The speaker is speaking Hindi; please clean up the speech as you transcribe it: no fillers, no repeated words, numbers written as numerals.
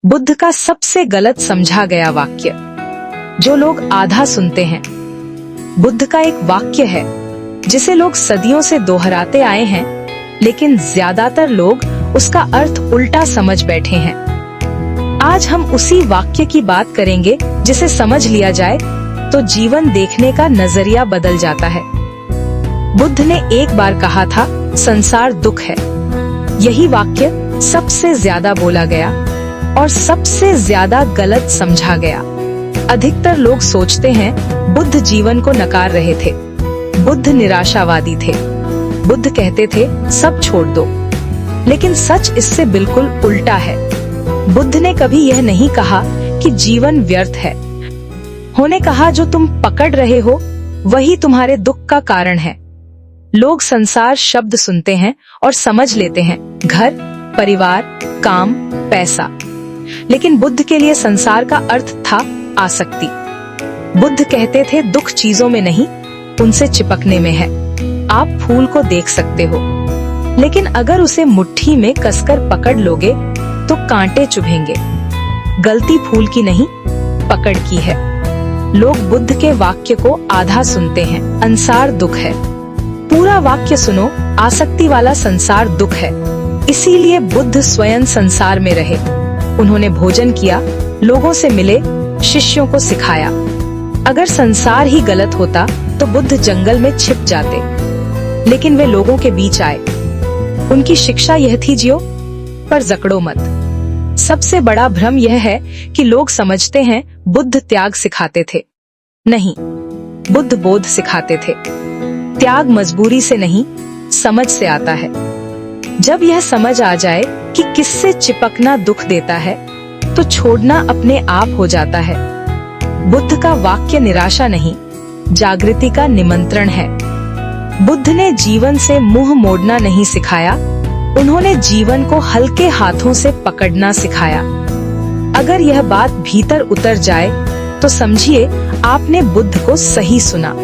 बुद्ध का सबसे गलत समझा गया वाक्य, जो लोग आधा सुनते हैं। बुद्ध का एक वाक्य है जिसे लोग सदियों से दोहराते आए हैं, लेकिन ज्यादातर लोग उसका अर्थ उल्टा समझ बैठे हैं। आज हम उसी वाक्य की बात करेंगे जिसे समझ लिया जाए तो जीवन देखने का नजरिया बदल जाता है। बुद्ध ने एक बार कहा था, संसार दुख है। यही वाक्य सबसे ज्यादा बोला गया और सबसे ज्यादा गलत समझा गया। अधिकतर लोग सोचते हैं बुद्ध जीवन को नकार रहे थे, बुद्ध निराशावादी थे, बुद्ध कहते थे सब छोड़ दो। लेकिन सच इससे बिल्कुल उल्टा है। बुद्ध ने कभी यह नहीं कहा कि जीवन व्यर्थ है। उन्होंने कहा जो तुम पकड़ रहे हो वही तुम्हारे दुख का कारण है। लोग संसार शब्द सुनते हैं और समझ लेते हैं घर, परिवार, काम, पैसा। लेकिन बुद्ध के लिए संसार का अर्थ था आसक्ति। बुद्ध कहते थे दुख चीजों में नहीं, उनसे चिपकने में है। आप फूल को देख सकते हो, लेकिन अगर उसे मुट्ठी में कसकर पकड़ लोगे तो कांटे चुभेंगे। गलती फूल की नहीं, पकड़ की है। लोग बुद्ध के वाक्य को आधा सुनते हैं, संसार दुख है। पूरा वाक्य सुनो, आसक्ति वाला संसार दुख है। इसीलिए बुद्ध स्वयं संसार में रहे। उन्होंने भोजन किया, लोगों से मिले, शिष्यों को सिखाया। अगर संसार ही गलत होता तो बुद्ध जंगल में छिप जाते, लेकिन वे लोगों के बीच आए। उनकी शिक्षा यह थी, जियो पर जकड़ो मत। सबसे बड़ा भ्रम यह है कि लोग समझते हैं बुद्ध त्याग सिखाते थे। नहीं, बुद्ध बोध सिखाते थे। त्याग मजबूरी से नहीं, समझ से आता है। जब यह समझ आ जाए कि किससे चिपकना दुख देता है, तो छोड़ना अपने आप हो जाता है। बुद्ध का वाक्य निराशा नहीं, जागृति का निमंत्रण है। बुद्ध ने जीवन से मुंह मोड़ना नहीं सिखाया, उन्होंने जीवन को हल्के हाथों से पकड़ना सिखाया। अगर यह बात भीतर उतर जाए तो समझिए आपने बुद्ध को सही सुना।